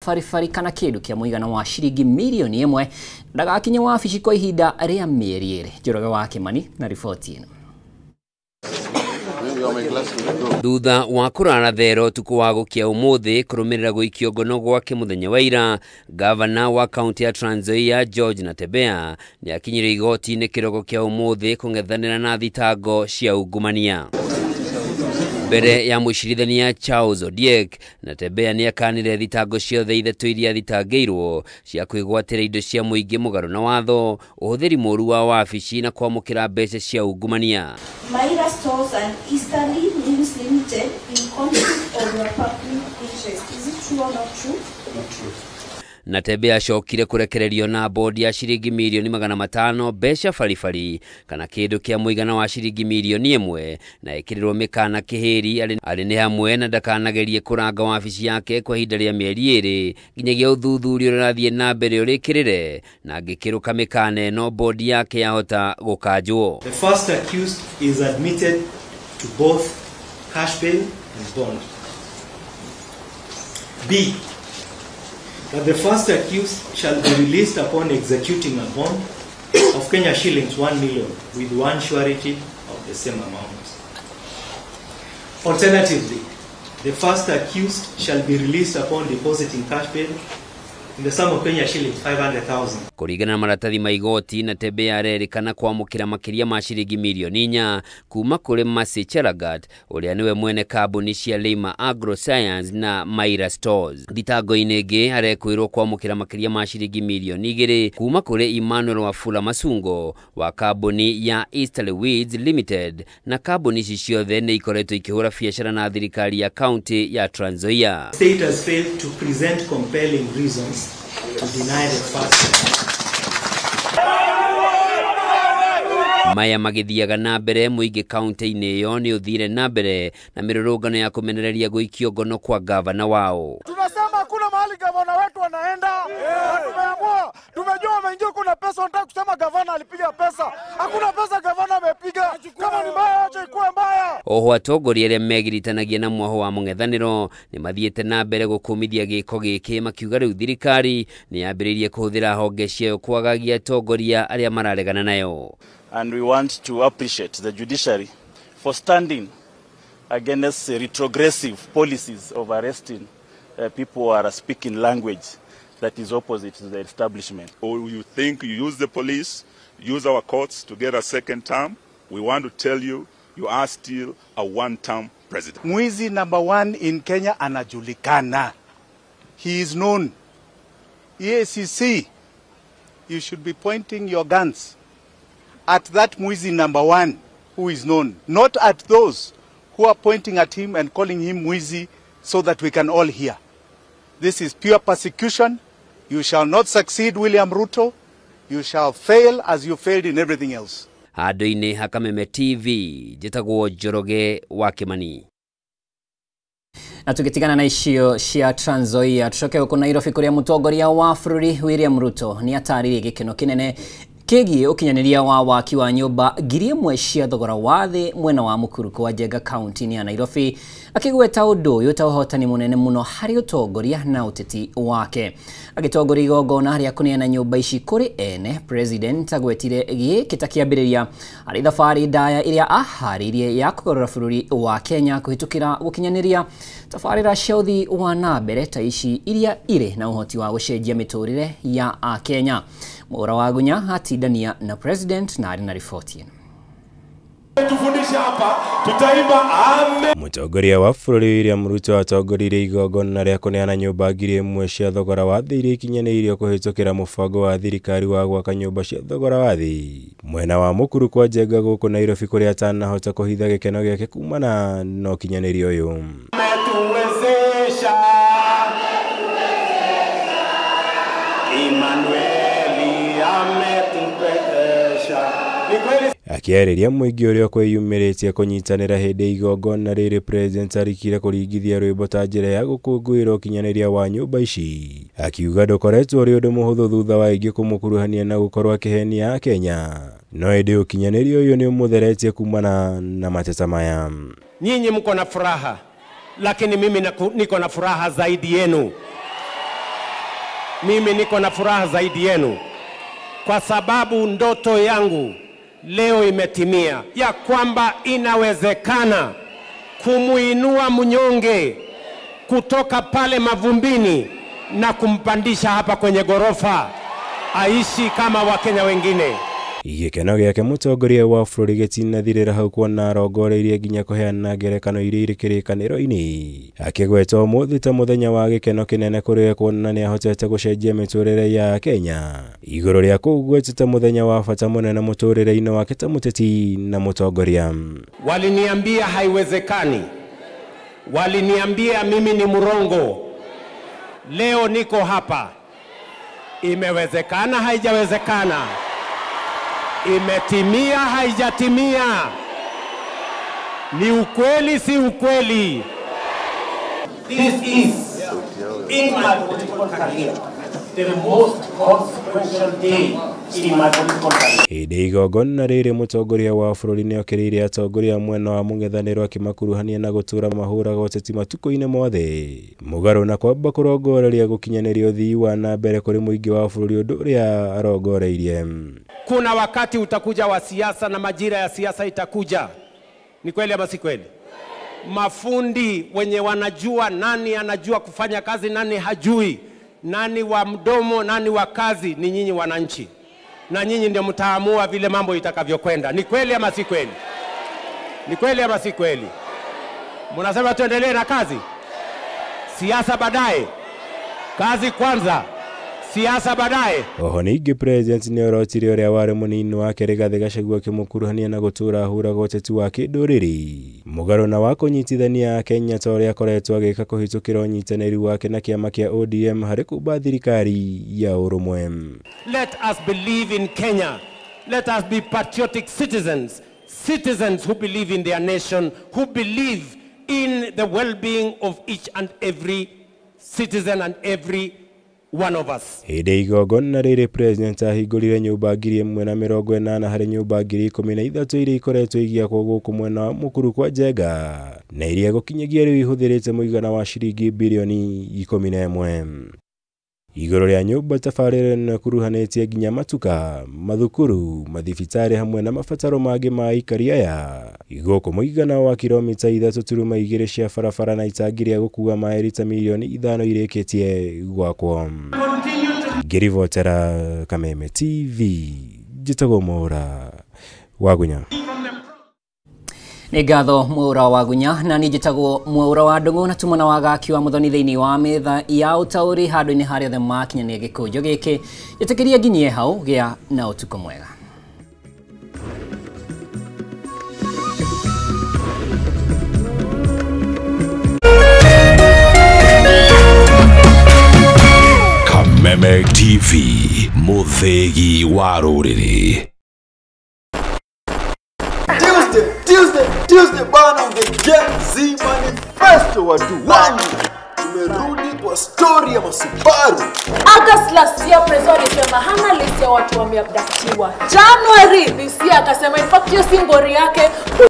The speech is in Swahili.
baribari kana kindu kia muigana wa shiringi milioni 1 ndagakinye wabici kwa ihinda ria mieri 2. Njoroge wa Kimani na riboti ino. Thutha wa kurara thero tuku wa gukia umuthi kurumirira guikio ngono gwake muthenya wa ira, gavana wa kaunti ya Trans Nzoia George Natembeya ni akinyire igoti-ini kiroko kia umuthi kungethanira na thitango cia ungumania. Mbere ya mucirithania Charles Odiek, Natembeya ni akanire thitango ciothe ithatũ iria thitangĩirwo cia kwĩgwatĩra indo cia mũingĩ mũgarũ na watho, ũhũthĩri mũru wa wabici na kwamũkĩra mbeca cia ungumania. Maira Stores and Easterly Mills Limited in conflict of your public interest. Is it true or not true? Not true. Natembeya acokire kurekererio na bodi ya shiringi milioni 500 mbeca baribari kana kindu kia muigana wa shiringi milioni 1 na ikirirwo mikana kihiri ari ni hamwe na ndakanagerie kuranga wabici yake kwa ihinda ria mieri 2 nginyagia uthuthuria urathie na mbere urikirire na angikiruka mikana eno bodi yake yahota gukanjwo. The first accused is admitted to both cash bail and bond. B. That the first accused shall be released upon executing a bond of Kenya shillings 1 million with one surety of the same amount. Alternatively, the first accused shall be released upon depositing cash bail in the sum of Kenya shillings 500,000. Kurigana na maratathi ma igoti, Natembeya arerikana kwamũkĩra makiria ma shiringi milioni 4 kuma kuri Mercy Chelagat uria niwe mwene kambuni cia Lima Agroscience na Maira Stores. Thitango-inĩ ĩngĩ arekwĩrwo kwamũkĩra makiria ma shiringi milioni 2 kuma kuri Emmanuel Wafula Masungo wa kambuni ya Easterly Weeds Limited, na kambuni ici ciothe nĩ ikoretwo ikĩhũra biacara na thirikari ya kaunti ya Trans Nzoia. State has failed to present compelling reasons to deny the first. Maya magithiaga na mbere muingi kaunti-inĩ iyo ni uthire na mbere na mirurungano ya kumenereria guikio ngono kwa gavana wao. Tunasema hakuna mahali gavana wetu anaenda. Tumeamua, tumejua wameingia kuna pesa, wanataka kusema gavana alipiga pesa. Hakuna pesa gavana amepiga. Kama ni mbaya acha ikuwe mbaya. Oho atongoria aria megiritanagia na mwaho wa mung'ethaniro ni mathiete na mbere gukumithia giko giki makiuga riu thirikari ni yambiririe kuhuthira honge cio kwagagia atongoria aria mararegana nayo. And we want to appreciate the judiciary for standing against retrogressive policies of arresting people who are speaking language that is opposite to the establishment. Or you think you use the police, use our courts to get a second term? We want to tell you, you are still a one-term president. Mwizi number 1 in Kenya anajulikana. He is known. EACC, you should be pointing your guns at that Mwizi number 1 who is known, not at those who are pointing at him and calling him Mwizi so that we can all hear. This is pure persecution. You shall not succeed, William Ruto. You shall fail as you failed in everything else. Handũ-inĩ ha Kameme TV, njĩtagwo Njoroge wa Kimani. Na tukitigana na icio cia Trans Nzoia, tucoke huko Nairobi kuria mutongoria wa bũrũri William Ruto ni ataririe gĩkeno kinene kigie ukinyaniria wa waki wa nyumba 1,000 cia thogora wa thĩ mwena wa Mũkuru kwa Njenga kaunti ya Nairobi, akigweta ũndũ ũyũ ta ũhotani munene muno harĩ ũtongoria na ũteti wake. Agitongoria igongona rĩa kũneana nyumba ici kũrĩ ene, President agwetire gĩkĩ ta kĩambĩrĩria harĩ thabarĩ ndaya ĩrĩa aharĩirie ya kũgarũra bũrũri wa Kenya kũhĩtũkĩra gũkinyaniria tabarĩra cia ũthii wa na mbere ta ici iria irĩ na ũhoti wa gũcenjia mĩtũrĩre ya Akenya. Mwaura wa Gunya hatindania na President na arina riboti. Tufundisha hapa, tutaimba amen. Mutongoria wa bũrũri William Ruto atongoririe igongona rĩa kũneana nyũmba 1,000 cia thogora wa thĩ iria ikinyanĩirio kũhĩtũkĩra mũbango wa thirikari wa gwaka nyũmba cia thogora wa thĩ mwena wa Mũkuru kwa Njenga gũkũ Nairobi, kũrĩa atanahota kũhitha gĩkeno gĩake kumana na ũkinyanĩria ũyũ. Akiarĩria mũingĩ ũrĩa kwĩyumĩrĩtie kũnyitanĩra hĩndĩ igongona rĩrĩ, President arikire kũringithia rwĩmbo ta njĩra ya gũkũngũĩra ũkinyanĩria wa nyũmba ici, akiuga ndũkoretwo ũrĩ ũndũ mũhũthũ thutha wa aingĩ kũmũkuruhania na gũkorwo akĩhenia Akenya, no hĩndĩ ũkinyanĩria ũyũ nĩ ũmũtheretie kumana na mateta maya. Nyinyi mko na furaha, lakini mimi niko na furaha zaidi yenu. mimi niko na furaha zaidi yenu, kwa sababu ndoto yangu leo imetimia, ya kwamba inawezekana kumuinua mnyonge kutoka pale mavumbini na kumpandisha hapa kwenye gorofa aishi kama Wakenya wengine. Igikeno giake mutongoria wa bũrũri gĩtinathirĩra hau kuona arongoreirie nginya kũheana ngerekano iria irĩ kĩrĩkanĩro-inĩ, akĩgweta ũmũthĩ ta mũthenya wa gĩkeno kĩnene kũrĩ we kuona nĩ ahotete gũcenjia mĩtũrĩre ya Kenya, igũrũ rĩa kũgweta mũthenya wa bata mũnene mũtũrĩre-inĩ wake ta mũteti na mũtongoria. Waliniambia haiwezekani, waliniambia mimi ni murongo. Leo niko hapa, imewezekana haijawezekana, imetimia haijatimia, ni ukweli si ukweli. This is, in my political career, the most consequential day in my political career. Hĩndĩ igongona rĩrĩ mũtongoria wa bũrũri nĩ okĩrĩire atongoria mwena wa mũng'ethanĩro akĩmakuruhania na gũtũra mahũraga ũteti matukũ-inĩ mothe, mũgarũ na kwamba kũrongoreria gũkinyanĩria ũthii wa na mbere kũrĩ mũingĩ wa bũrũri ũndũ ũrĩa arongoreirie. Kuna wakati utakuja wa siasa na majira ya siasa itakuja. Ni kweli ama si kweli? Mafundi wenye wanajua nani anajua kufanya kazi, nani hajui, nani wa mdomo, nani wa kazi, ni nyinyi wananchi. Na nyinyi ndio mtaamua vile mambo itakavyokwenda. Ni kweli ama si kweli? Ni kweli ama si kweli? Mnasema tuendelee na kazi? Siasa baadaye, kazi kwanza, siasa baadaye. Oho ningĩ president nĩ orotire ũrĩa warĩ mũnini wake Rigathĩ Gachagua akĩmũkuruhania na gũtũra ahũraga ũteti wa kĩndũrĩrĩ, mũgarũ na wa kũnyitithania Kenya ta ũrĩa akoretwo agĩka kũhĩtũkĩra ũnyitanĩri wake na kĩama kĩa ODM harĩ kũmba thirikari ya ũrũmwe. Let us believe in Kenya. Let us be patriotic citizens, citizens who believe in their nation, who believe in the well-being of each and every citizen and every one of us. Hĩndĩ igongona rĩrĩ president ahingũrire nyũmba 1,080 harĩ nyũmba 13,000 iria ikoretwo igĩakwo gũkũ mwena wa mũkuru kwa Njenga, na iria gũkinyagia rĩu ihũthĩrĩte mũigana wa ciringi bilioni 11. Igũrũ rĩa nyũmba tabarĩra nĩ kuruhanĩtie nginya matuka, mathukuru, mathibitarĩ hamwe na mabataro mangĩ ma aikari aya. Gũkũ mũigana wa kilomita 3.2 cia barabara na itangi rĩa gũkua maĩ lita milioni 5 irĩkĩtie gwakwo. Ngĩribotera Kameme TV, njĩtagwo Mwaura Wagunya. Nĩ ngatho Mwaura Wagunya, na nĩ njĩtagwo Mwaura wa Ndung'u, na tumana wagaki wa mũthoni thĩinĩ wa metha ya ũtaũri handũ-inĩ harĩa othe makinyania gĩkũnjo gĩkĩ. Njĩtĩkĩria nginyie hau, gĩa na ũtukũ mwega. Kameme TV, mũthegi wa rũrĩrĩ. Tuesday bana, the Gen Z Manifesto watu wangu. Tumerudi kwa story ya Masubaru. August last year president alisema hana list ya watu wameabductiwa. January this year akasema in fact hiyo si ngori yake.